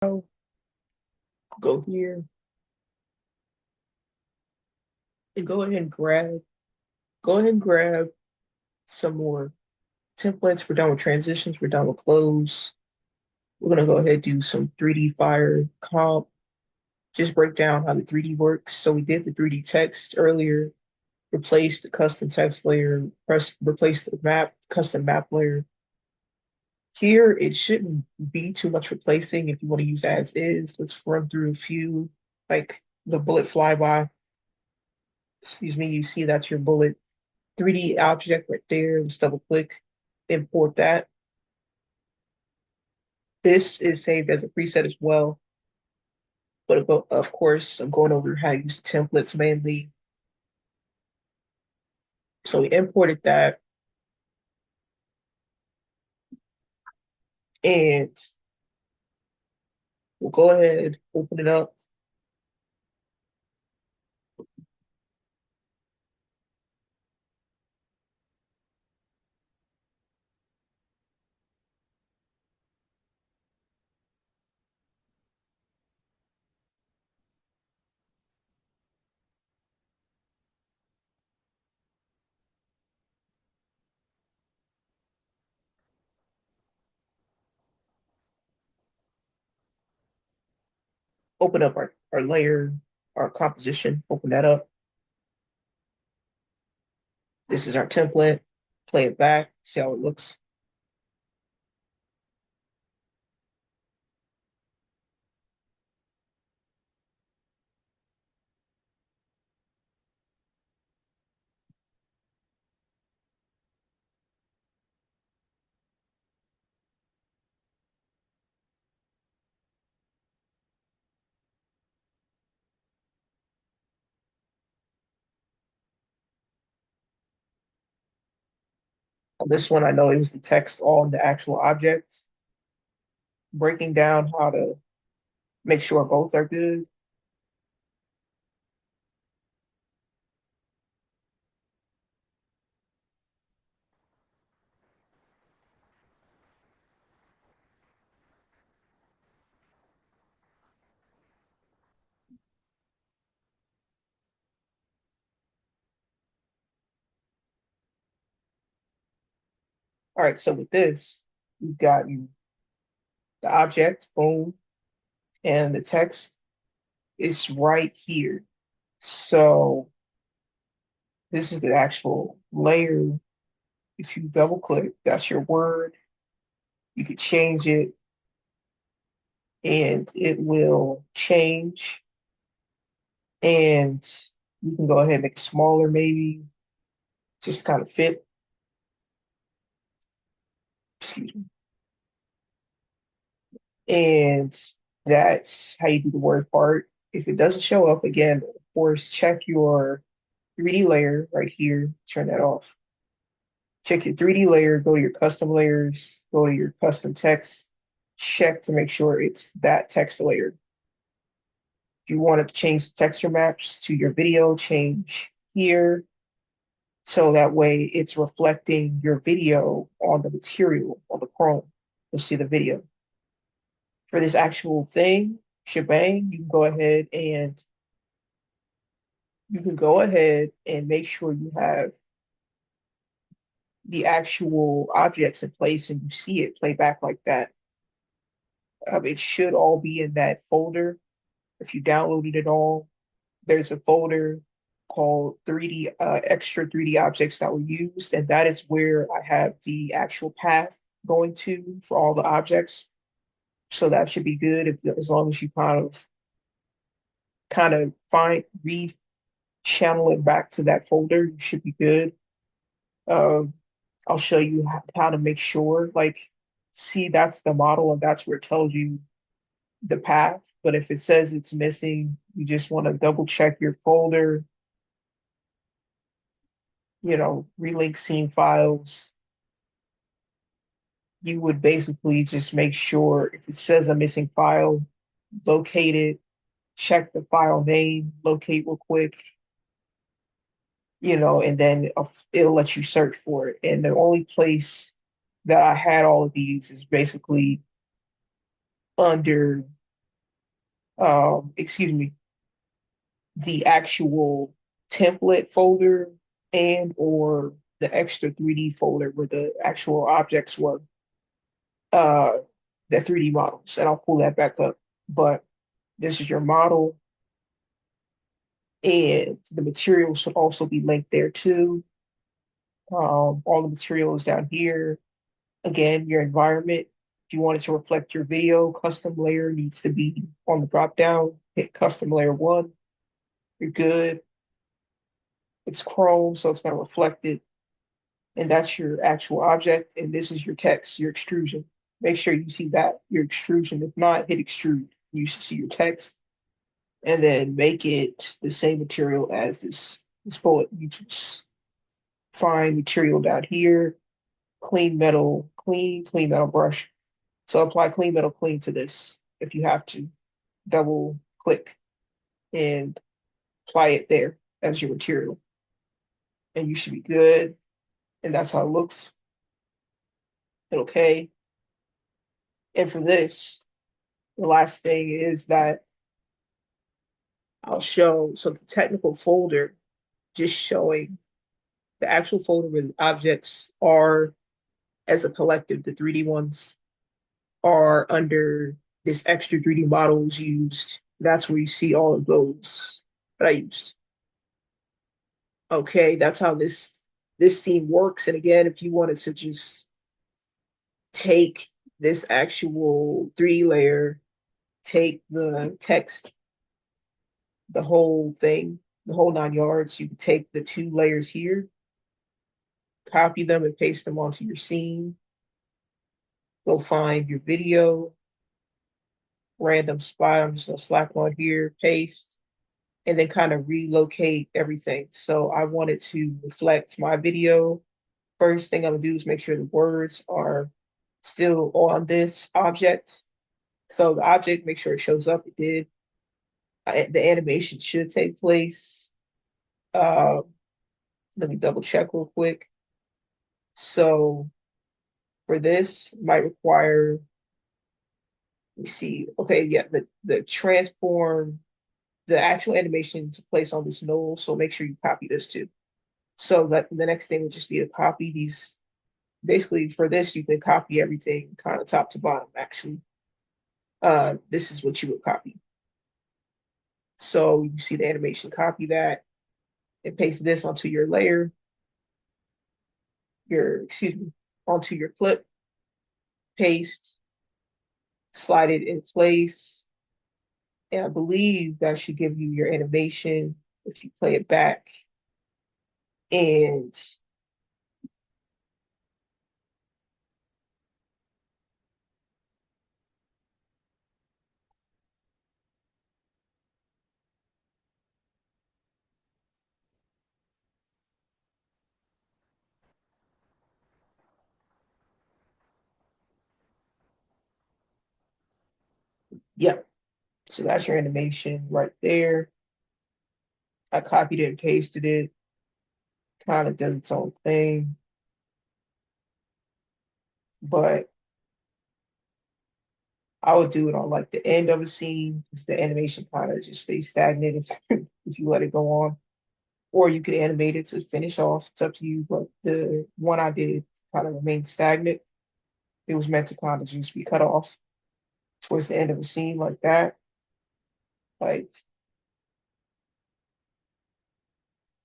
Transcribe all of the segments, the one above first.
Go here and go ahead and grab some more templates. We're done with transitions. We're done with close. We're gonna go ahead and do some 3D fire comp. Just break down how the 3D works. So we did the 3D text earlier, replace the custom text layer, replace the custom map layer. Here, it shouldn't be too much replacing if you want to use as is. Let's run through a few, like the bullet flyby. Excuse me, you see that's your bullet 3D object right there. Let's double click, import that. This is saved as a preset as well. But of course, I'm going over how to use templates mainly. So we imported that and we'll go ahead, open it up, open up our layer, our composition, open that up. This is our template. Play it back, see how it looks. On this one, I know it was the text on the actual object, breaking down how to make sure both are good. All right, so with this, we've gotten the object, boom, and the text is right here. So this is the actual layer. If you double click, that's your word. You could change it and it will change. And you can go ahead and make it smaller, maybe, just kind of fit. Excuse me. And that's how you do the word part. If it doesn't show up, again, of course, check your 3D layer right here. Turn that off. Check your 3D layer, go to your custom layers, go to your custom text, check to make sure it's that text layer. If you want to change the texture maps to your video, change here. So that way it's reflecting your video on the material, on the Chrome. You'll see the video. For this actual thing, shebang, you can go ahead and make sure you have the actual objects in place and you see it play back like that. It should all be in that folder. If you downloaded it all, there's a folder called 3D extra 3D objects that were used, and that is where I have the actual path going to for all the objects. So that should be good if as long as you kind of find re-channel it back to that folder, you should be good. Um, I'll show you how to make sure, like, see that's the model and that's where it tells you the path. But if it says it's missing, you just want to double check your folder, relink scene files. You would basically just make sure if it says a missing file, locate it, check the file name, locate real quick, and then it'll let you search for it. And the only place that I had all of these is basically under excuse me, the actual template folder and or the extra 3D folder where the actual objects were, uh, the 3D models. And I'll pull that back up. But this is your model, and the material should also be linked there too. All the material is down here. Again, your environment. If you want it to reflect your video, custom layer needs to be on the drop down. Hit custom layer one. You're good. It's Chrome, so it's going to reflect it. And that's your actual object. And this is your text, your extrusion. Make sure you see that, your extrusion. If not, hit extrude. You should see your text. And then make it the same material as this bullet. You just find material down here, clean metal brush. So apply clean metal clean to this if you have to. Double click and apply it there as your material. And you should be good. And that's how it looks. Okay. And for this, the last thing is that I'll show, so the technical folder, just showing the actual folder where the objects are as a collective, the 3D ones are under this extra 3D models used. That's where you see all of those that I used. Okay, that's how this scene works. And again, if you wanted to just take this actual 3D layer, take the text, the whole thing, the whole 9 yards, you can take the two layers here, copy them and paste them onto your scene. Go find your video, random spot. I'm just gonna slap on here, paste, and then kind of relocate everything. So I wanted to reflect my video. First thing I'm gonna do is make sure the words are still on this object. So the object, make sure it shows up. It did. The animation should take place. Uh, Let me double check real quick. So for this, might require, let me see. Okay, yeah, the transform, the actual animation to place on this node. So make sure you copy this too. So that the next thing would just be to copy these. Basically, for this, you can copy everything kind of top to bottom, actually. This is what you would copy. So you see the animation, copy that and paste this onto your layer, excuse me, onto your clip, paste, slide it in place. And I believe that should give you your animation if you play it back. And yep, so that's your animation right there. I copied it and pasted it, kind of does its own thing. But I would do it on like the end of a scene because the animation kind of just stays stagnant if you let it go on. Or you could animate it to finish off. It's up to you. But the one I did kind of remained stagnant. It was meant to kind of just be cut off towards the end of a scene like that. Like,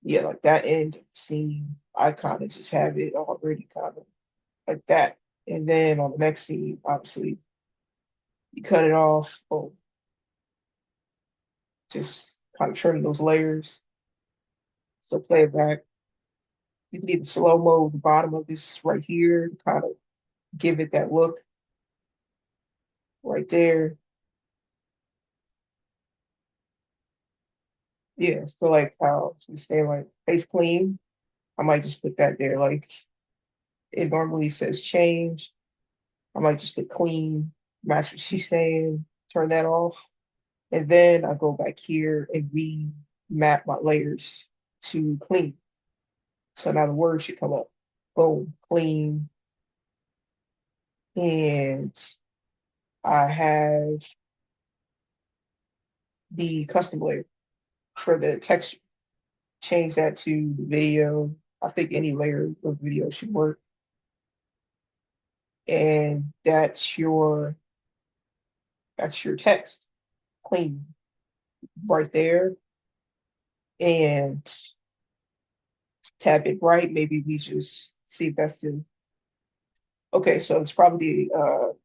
yeah, like that end of the scene, I kind of just have it already kind of like that. And then on the next scene, obviously, you cut it off, or just kind of trim those layers. So play it back. You can even slow mo the bottom of this right here, kind of give it that look right there. Yeah, so like how you say like face clean, I might just put that there. Like it normally says change. I might just put clean, match what she's saying, turn that off. And then I go back here and remap my layers to clean. So now the word should come up. Boom, clean. And I have the custom layer for the texture. Change that to the video. I think any layer of video should work. And that's your text. Clean right there. And tap it right. Maybe we just see if that's the okay, so it's probably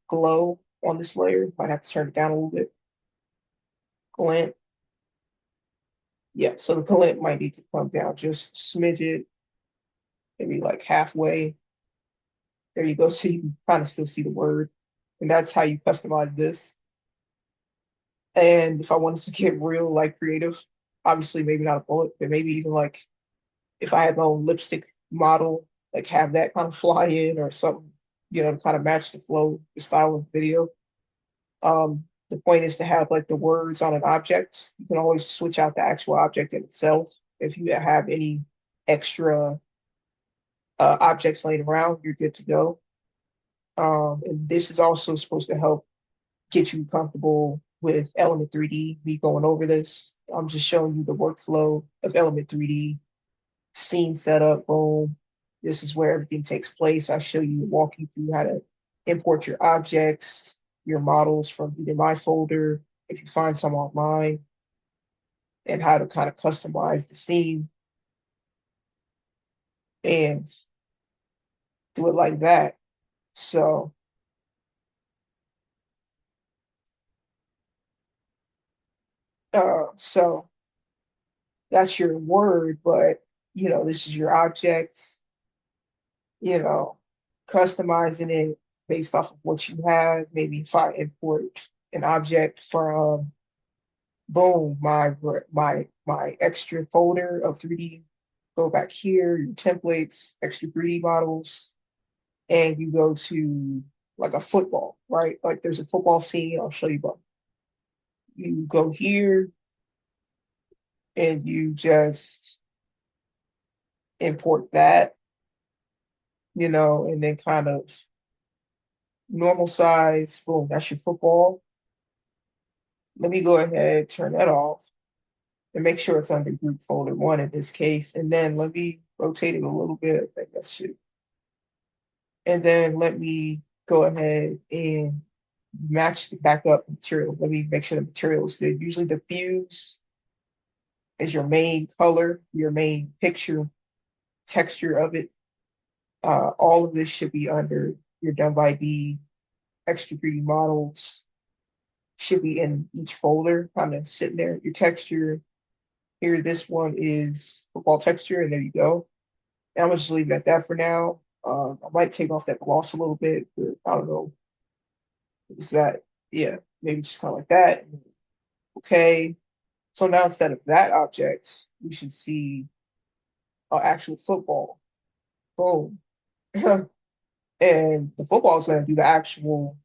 glow on this layer. Might have to turn it down a little bit. Glint. Yeah, so the glint might need to come down just smidge it, maybe like halfway. There you go. So you can kind of still see the word. And that's how you customize this. And if I wanted to get real like creative, obviously maybe not a bullet, but maybe even like if I had my own lipstick model, like have that kind of fly in or something, to kind of match the flow, the style of the video. The point is to have like the words on an object. You can always switch out the actual object in itself. If you have any extra objects laying around, you're good to go. And this is also supposed to help get you comfortable with Element 3D. Me going over this, I'm just showing you the workflow of Element 3D, scene setup, boom. This is where everything takes place. I show you, walk you through how to import your objects, your models from either my folder, if you find some online, and how to kind of customize the scene and do it like that. So that's your word, but this is your object, you know, customizing it based off of what you have. Maybe if I import an object from boom, my extra folder of 3D, go back here, your templates, extra 3D models, and you go to like a football, right? Like there's a football scene, I'll show you about. You go here and you just import that, and then kind of normal size, boom, that's your football. Let me go ahead, turn that off, and make sure it's under group folder one in this case. And then let me rotate it a little bit. I think that should. And then let me go ahead and match the backup material. Let me make sure the material is good. Usually diffuse is your main color, your main picture, texture of it. All of this should be under your DonebyD extra 3D models, should be in each folder, kind of sitting there. Your texture, here, this one is football texture, and there you go. And I'm gonna just leave it at that for now. I might take off that gloss a little bit, but I don't know. Is that, yeah, maybe just kind of like that. Okay. So now instead of that object, we should see an actual football. Boom. And the football is going to do the actual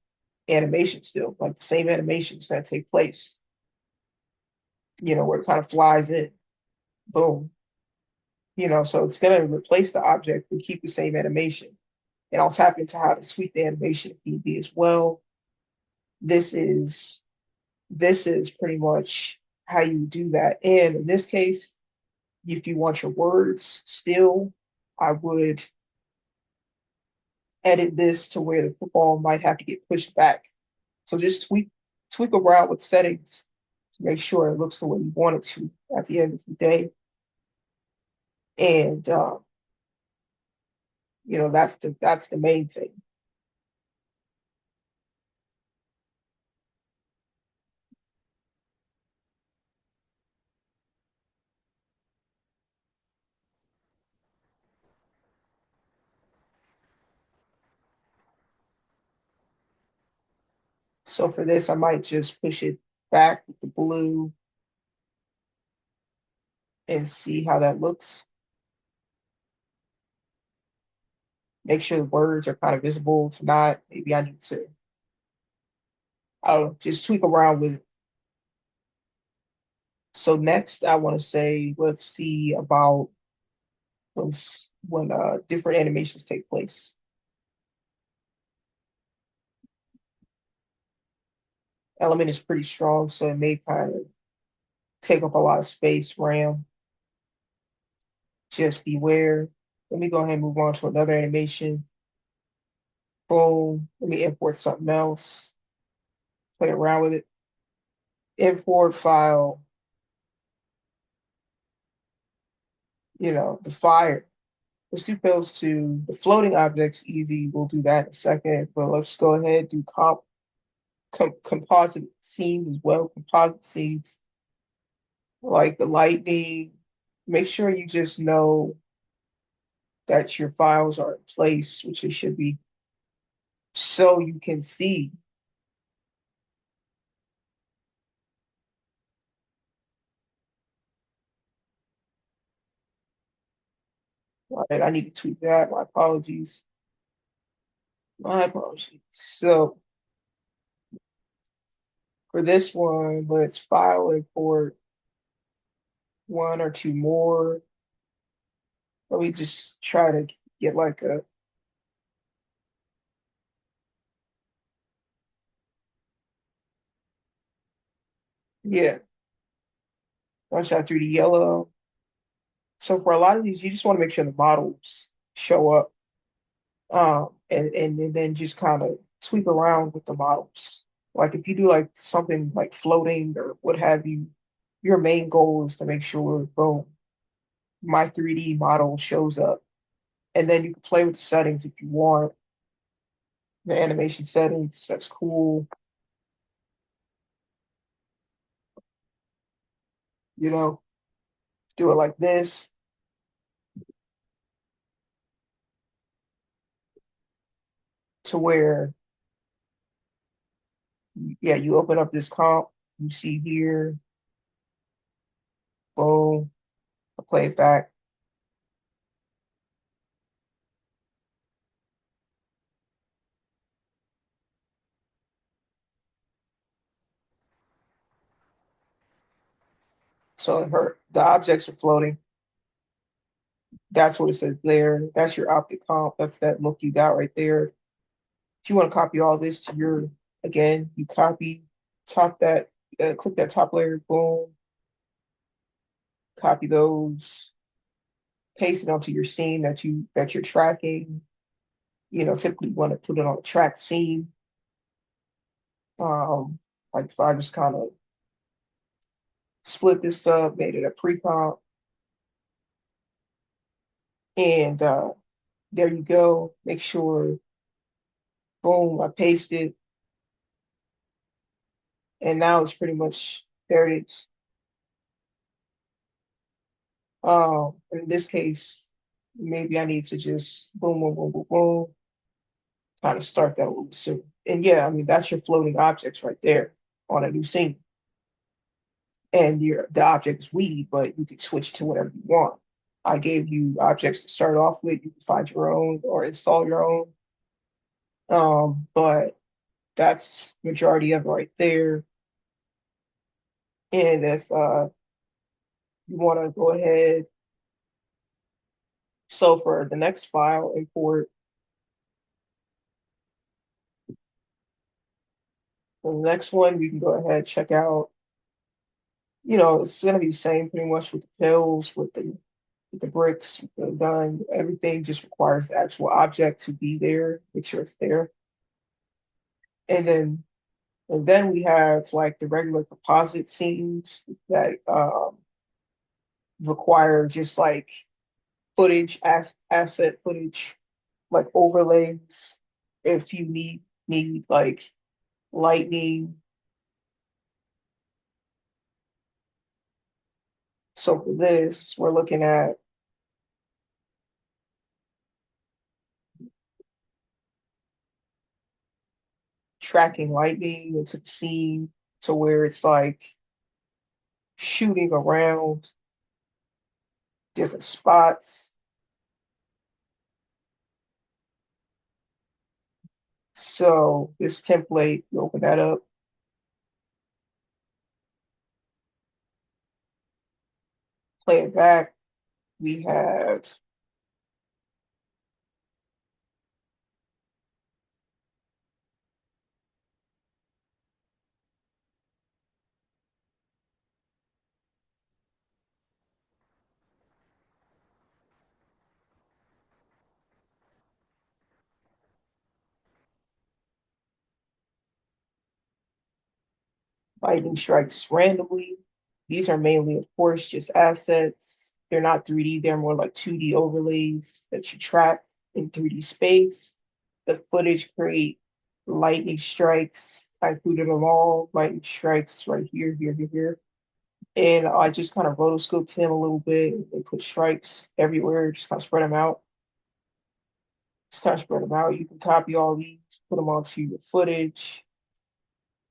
animation still, like the same animations that take place, where it kind of flies in. Boom. So it's going to replace the object but keep the same animation. And I'll tap into how to tweak the animation if need be as well. This is pretty much how you do that. And in this case, if you want your words still, I would edit this to where the football might have to get pushed back. So just tweak around with settings to make sure it looks the way you want it to at the end of the day. And that's the main thing. So for this, I might just push it back with the blue and see how that looks. Make sure the words are kind of visible. If not, maybe I need to, I don't know, just tweak around with it. So next, I want to say, let's see about when different animations take place. Element is pretty strong, so it may kind of take up a lot of space, RAM. Just beware. Let me go ahead and move on to another animation. Boom. Let me import something else. Play around with it. Import file, the fire. Let's do pills to the floating objects easy. We'll do that in a second, but let's go ahead and do composite scenes as well. Composite scenes like the lightning. Make sure you just know that your files are in place, which they should be, so you can see. All right, I need to tweak that. My apologies. My apologies. So for this one, let's file import one or two more. Let me just try to get like a, yeah, Sunshine 3D yellow. So for a lot of these, you just want to make sure the models show up, and then just kind of tweak around with the models. Like if you do like something like floating or what have you, your main goal is to make sure, boom, my 3D model shows up. And then you can play with the settings if you want, the animation settings. That's cool. You know, do it like this to where, yeah, you open up this comp, you see here, boom, I play it back. So the objects are floating. That's what it says there. That's your optic comp. That's that look you got right there. If you want to copy all this to your, again, you copy, top that, click that top layer, boom, copy those, paste it onto your scene that you're tracking. Typically you want to put it on a track scene. Um, like if I just kind of split this up, made it a pre-comp, and there you go. Make sure, boom, I paste it, and now it's pretty much there it is. In this case, maybe I need to just boom, boom, boom, boom, boom, kind of start that loop soon. And yeah, I mean that's your floating objects right there on a new scene. And the object is weedy, but you can switch to whatever you want. I gave you objects to start off with. You can find your own or install your own. But that's majority of it right there. And if you want to go ahead, so for the next file import, the next one we can go ahead check out. It's gonna be the same pretty much with the pills, with the bricks, with the gun. Everything just requires the actual object to be there. Make sure it's there, and then we have like the regular composite scenes that require just like footage, asset footage, like overlays. If you need like lightning. So for this, we're looking at tracking lightning into the scene to where it's like shooting around different spots. So this template, you open that up, play it back. We have Lightning strikes randomly. These are mainly, of course, just assets. They're not 3D, they're more like 2D overlays that you track in 3D space. The footage create lightning strikes. I included them all. Lightning strikes right here, here, here, here. And I just kind of rotoscoped him a little bit and put strikes everywhere, just kind of spread them out. Just kind of spread them out. You can copy all these, put them onto your footage,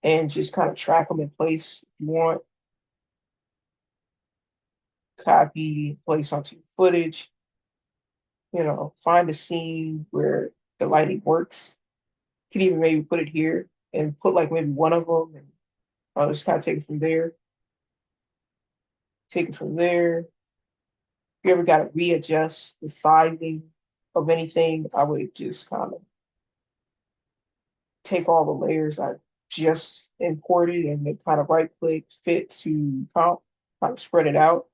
and just kind of track them in place if you want. Copy, place onto footage, find a scene where the lighting works. You can even maybe put it here and put like maybe one of them, and I'll just kind of take it from there. Take it from there. If you ever got to readjust the sizing of anything, I would just kind of take all the layers I just imported and then kind of right click, fit to comp, kind of spread it out.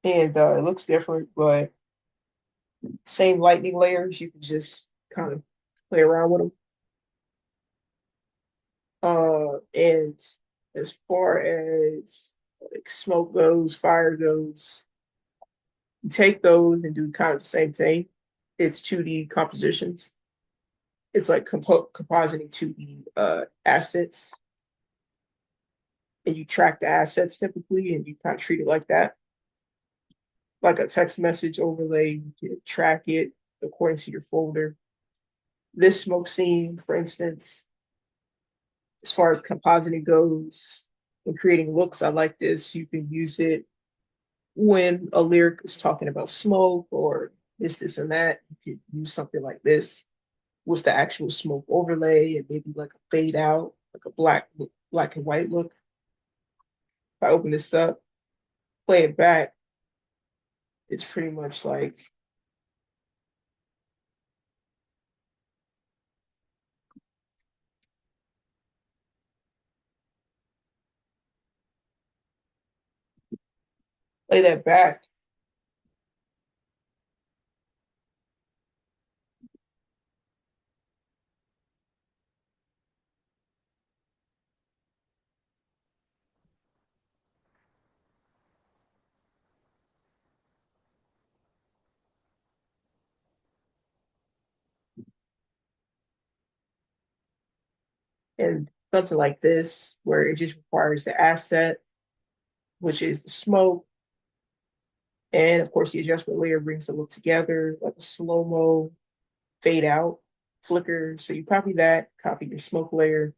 And it looks different, but same lightning layers, you can just kind of play around with them. And as far as like smoke goes, fire goes, you take those and do kind of the same thing. It's 2D compositions. It's like compositing 2D assets, and you track the assets typically, and you kind of treat it like that, like a text message overlay. You can track it according to your folder. This smoke scene, for instance, as far as compositing goes and creating looks, I like this. You can use it when a lyric is talking about smoke or this, and that. You could use something like this with the actual smoke overlay and maybe like a fade out, like a black and white look. If I open this up, play it back, it's pretty much like play that back. And something like this, where it just requires the asset, which is the smoke. And of course, the adjustment layer brings the look together, like a slow mo, fade out, flicker. So you copy that, copy your smoke layer,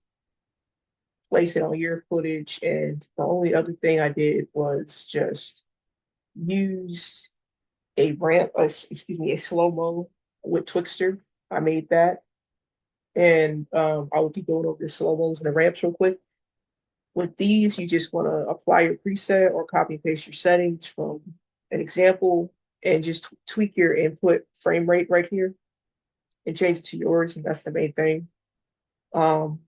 place it on your footage. And the only other thing I did was just use a ramp, excuse me, a slow mo with Twixtor. I made that. And I will be going over the slow mos and the ramps real quick. With these, you just want to apply your preset or copy and paste your settings from an example and just tweak your input frame rate right here and change it to yours. And that's the main thing. Um,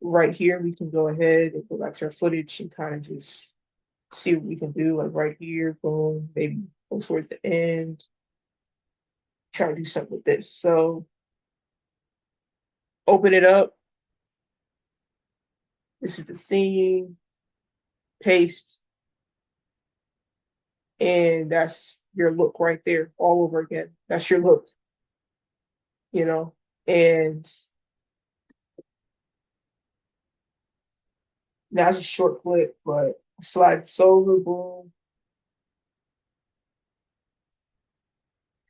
right here, we can go ahead and go back to our footage and kind of just see what we can do. Like right here, boom, maybe go towards the end, try to do something with this. So open it up. This is the scene, paste, and that's your look right there all over again. That's your look, you know? And now it's a short clip, but slide this over, boom.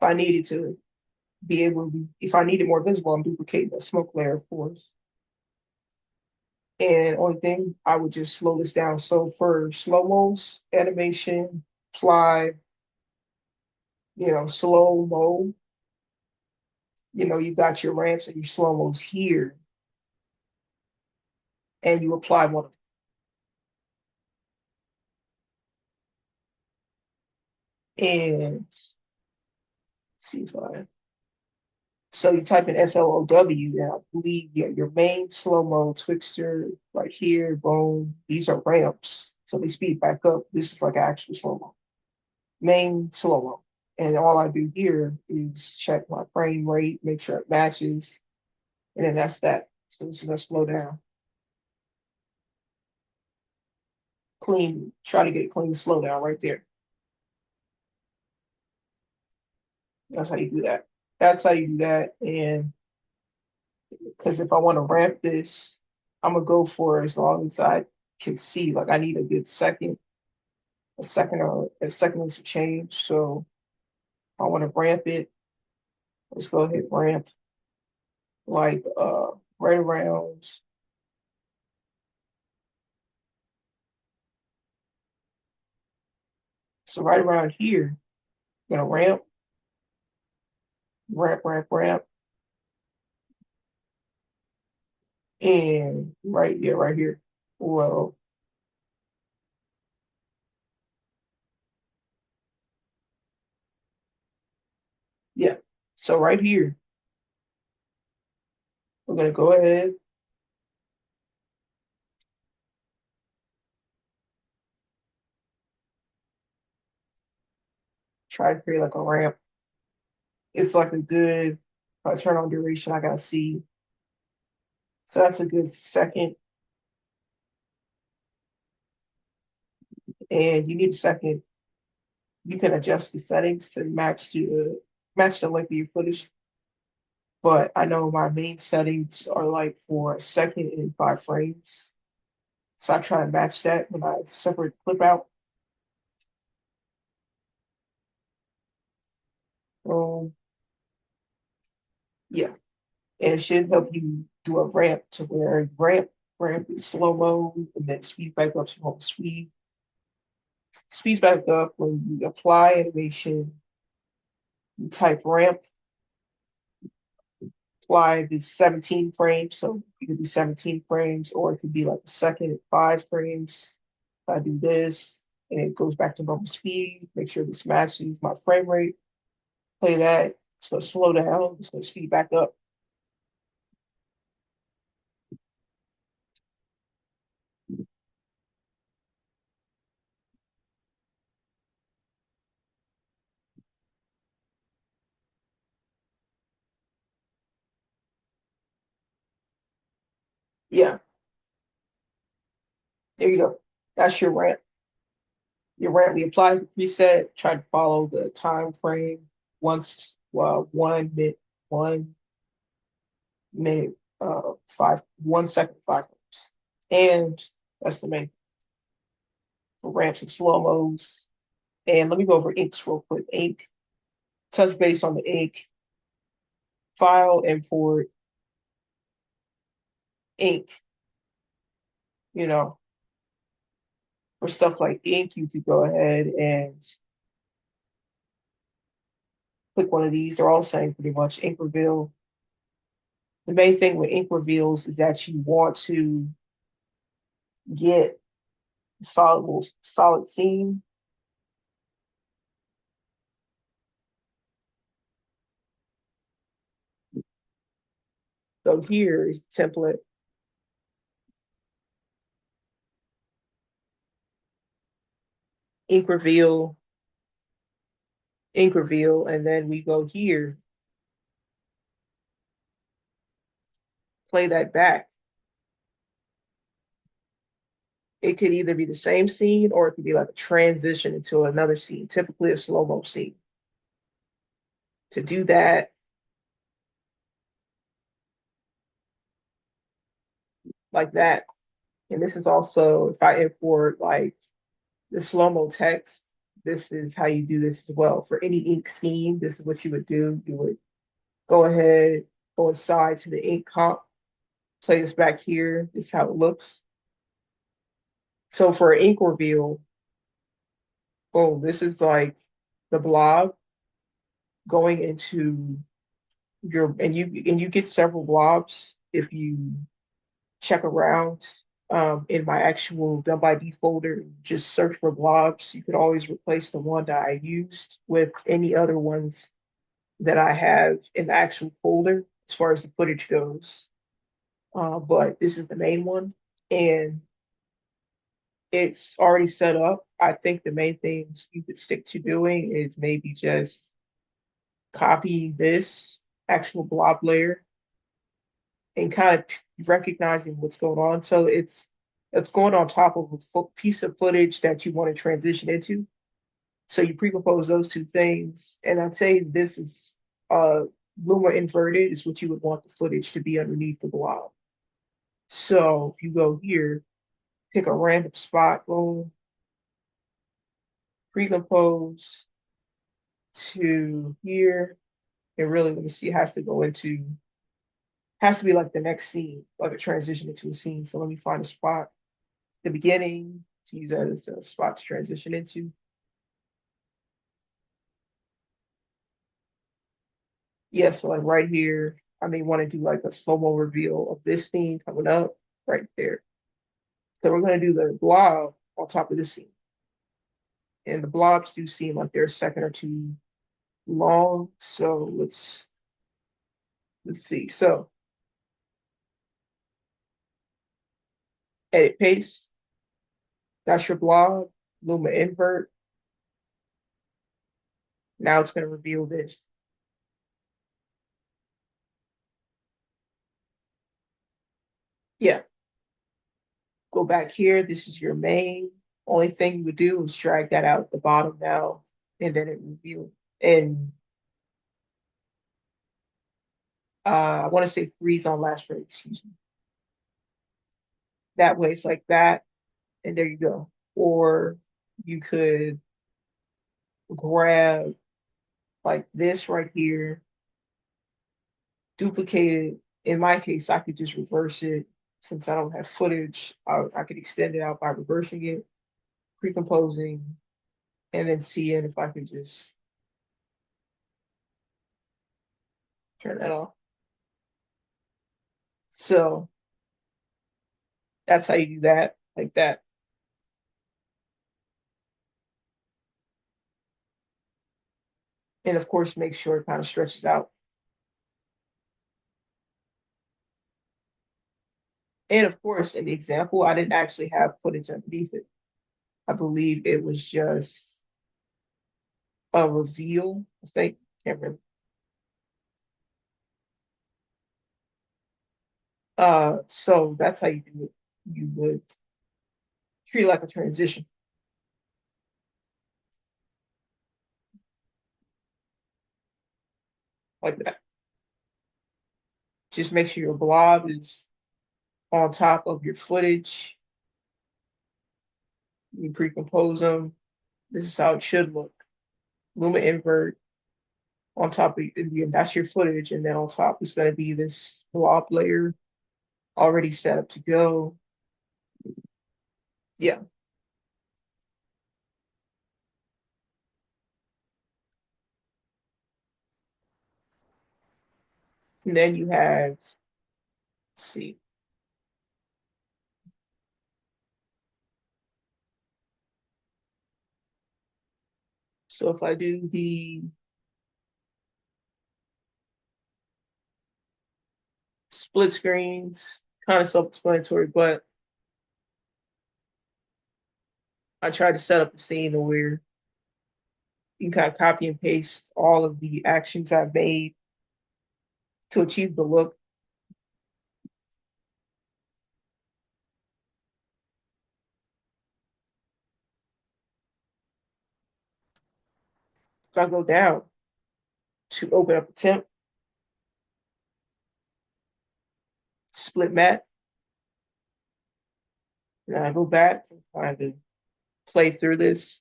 If I needed to be able to, if I needed more visible, I'm duplicating the smoke layer, of course. And only thing, I would just slow this down. So for slow-mos, animation, apply, slow mo, you got your ramps and your slow-mos here, and you apply one of them. And see if I, so you type in SLOW, and I believe your main slow-mo Twixtor right here, boom. These are ramps. So they speed back up. This is like actual slow-mo. Main slow-mo. And all I do here is check my frame rate, make sure it matches, and then that's that. So this is gonna slow down. clean, try to get a clean slowdown right there. That's how you do that. That's how you do that. And because if I want to ramp this, I'm gonna go for as long as I can see. Like I need a good second, a second and some change. So I want to ramp it. Let's go ahead and ramp like right around. So right around here, I'm gonna ramp, ramp, ramp, ramp, and right, yeah, right here. Well, yeah. So right here, we're gonna go ahead, try to create like a ramp. It's like a good, if I turn on duration, I gotta see. So that's a good second. And you need a second. You can adjust the settings to match the length of your footage. But I know my main settings are like for a second and 5 frames. So I try and match that when I separate the clip out. Um, yeah. And it should help you do a ramp to where ramp is slow mo and then speed back up to normal speed. Speeds back up when you apply animation, you type ramp, apply the 17 frames. So it could be 17 frames, or it could be like a second at 5 frames. If I do this and it goes back to normal speed, make sure this matches my frame rate, play that. It's gonna slow down, it's gonna speed back up. Yeah, there you go. That's your ramp. Your ramp, we apply the preset, try to follow the time frame once 1 minute, 1 second, 5 frames. And that's the main for ramps and slow mos. And let me go over inks real quick. Ink, touch base on the ink, file, import, ink, you know, for stuff like ink, you could go ahead and click one of these. They're all saying pretty much ink reveal. The main thing with ink reveals is that you want to get solid scene. So here is the template, ink reveal, ink reveal, and then we go here, play that back. It could either be the same scene or it could be like a transition into another scene, typically a slow-mo scene. To do that, like that. And this is also, if I import like the slow-mo text, this is how you do this as well. For any ink scene, this is what you would do. You would go ahead, go inside to the ink comp, play this back here. This is how it looks. So for ink reveal, boom, this is like the blob going into your, and you get several blobs if you check around in my actual DonebyD folder, just search for blobs. You could always replace the one that I used with any other ones that I have in the actual folder as far as the footage goes. But this is the main one, and it's already set up. I think the main things you could stick to doing is maybe just copying this actual blob layer and kind of recognizing what's going on. So it's that's going on top of a piece of footage that you want to transition into. So you pre-compose those two things, and I'd say this is uh luma inverted is what you would want the footage to be underneath the blob. So if you go here, pick a random spot, boom, pre-compose to here, and really let me see, it has to go into has to be like the next scene, like a transition into a scene. So let me find a spot, the beginning, to use that as a spot to transition into. Yeah, so like right here, I may want to do like a slow-mo reveal of this scene coming up right there. So we're going to do the blob on top of this scene. And the blobs do seem like they're a second or two long. So let's see. So edit paste, that's your blob, Luma invert. Now it's going to reveal this. Yeah, go back here. This is your main. Only thing you would do is drag that out at the bottom now, and then it reveals. And I want to say freeze on last frame, excuse me. That way it's like that, and there you go. Or you could grab like this right here, duplicate it. In my case, I could just reverse it since I don't have footage. I could extend it out by reversing it, pre-composing, and then seeing if I could just turn that off. So that's how you do that, like that. And of course, make sure it kind of stretches out. And of course, in the example, I didn't actually have footage underneath it. I believe it was just a reveal. I think, can't remember. So that's how you do it. You would treat it like a transition, like that. Just make sure your blob is on top of your footage. You pre-compose them. This is how it should look. Luma invert on top of that's your footage, and then on top is going to be this blob layer already set up to go. Yeah, and then you have, let's see. So if I do the split screens, kind of self-explanatory, but I try to set up a scene where you can kind of copy and paste all of the actions I've made to achieve the look. So I go down to open up a temp, split matte, and I go back and kind of play through this.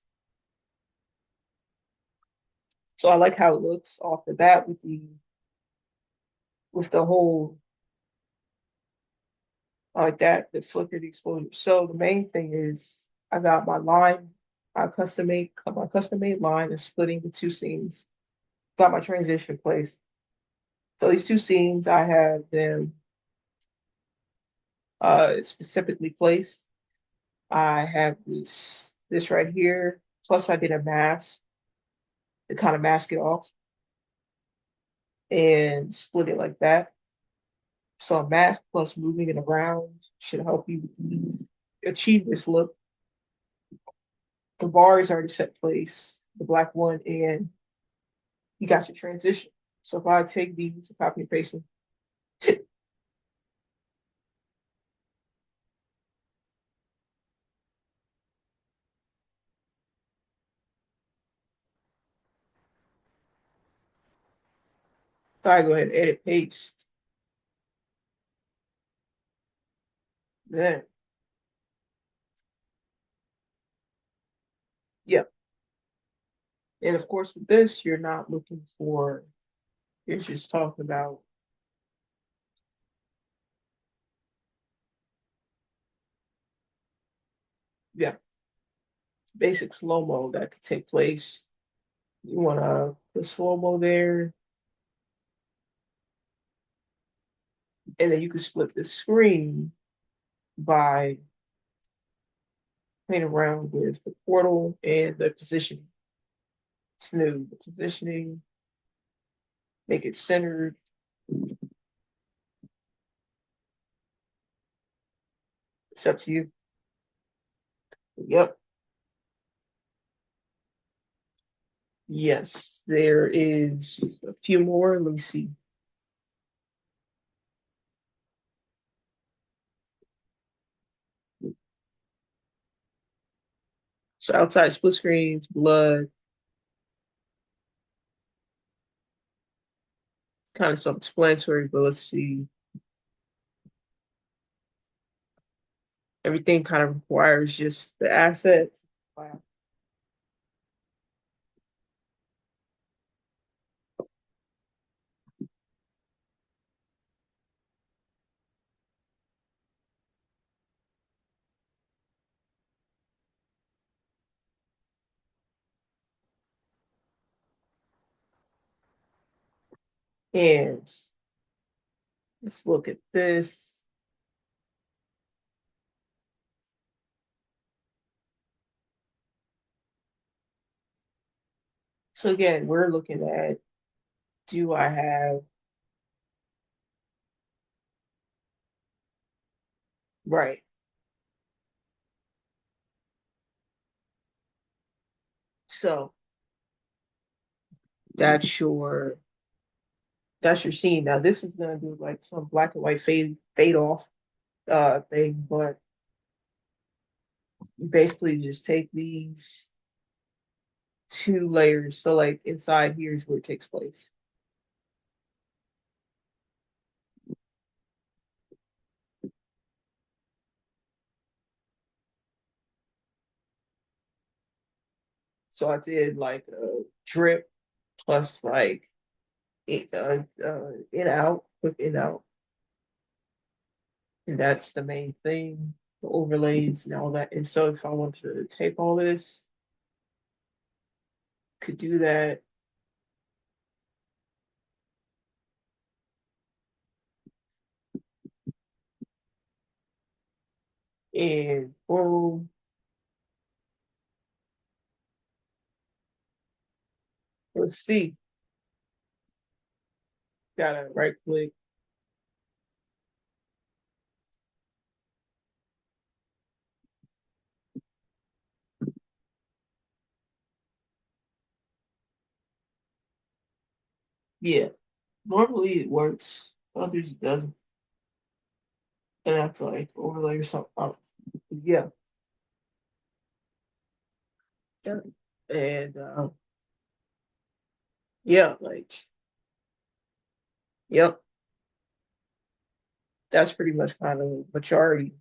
So I like how it looks off the bat with the whole like that, the flicker, the exposure. So the main thing is I got my line, my custom made line and splitting the two scenes. Got my transition place. So these two scenes, I have them specifically placed. I have this right here. Plus I did a mask to kind of mask it off and split it like that. So a mask plus moving it around should help you achieve this look. The bar is already set place, the black one, and you got your transition. So if I take these and copy and paste them, I go ahead and edit paste. Then, yeah. And of course, with this, you're not looking for, you're just talking about, yeah, basic slow-mo that could take place. You want to put slow-mo there, and then you can split the screen by playing around with the portal and the positioning. Smooth the positioning, make it centered. It's up to you. Yep. Yes, there is a few more. Let me see. So outside split screens, blood, kind of self-explanatory, but let's see. Everything kind of requires just the assets. Wow. And let's look at this. So again, we're looking at, do I have, right. So that's your that's your scene. Now this is gonna do like some black and white fade off thing, but you basically just take these two layers. So like inside here is where it takes place. So I did like a drip plus like in out, quick in out, and that's the main thing. The overlays and all that. And so if I wanted to tape all this, could do that. And boom, let's see. Gotta right click. Yeah, normally it works. Others it doesn't. And I have to like overlay or something. Yeah. Yeah. And yeah, like, yep, that's pretty much kind of majority,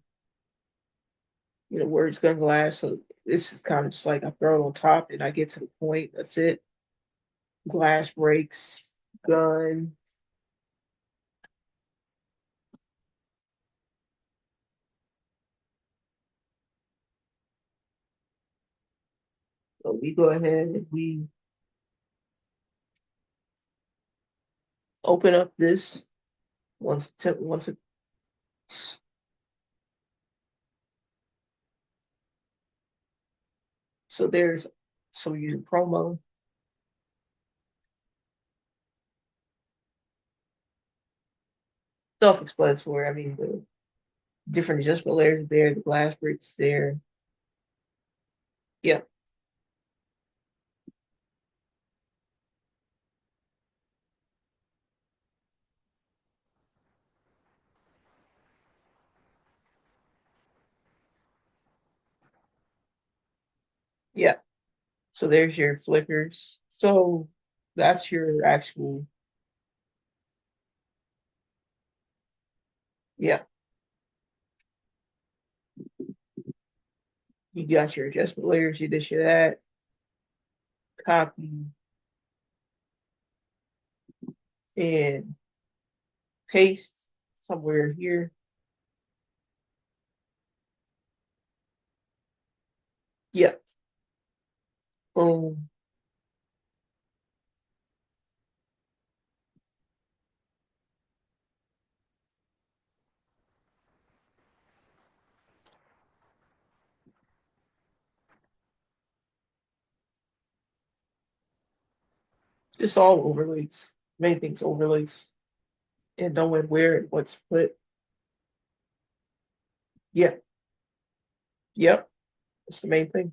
where it's gun glass. So this is kind of just like I throw it on top and I get to the point. That's it. Glass breaks, gun. So we go ahead and we open up this once it, so there's so we use promo, self-explanatory. I mean the different adjustment layers there, the glass breaks there. Yeah, yeah. So there's your flickers. So that's your actual Yeah, you got your adjustment layers, you this, you that, copy and paste somewhere here. Yep. Boom. Just all overlays. Main thing's overlays. And knowing where and what's put. Yep. Yep. That's the main thing.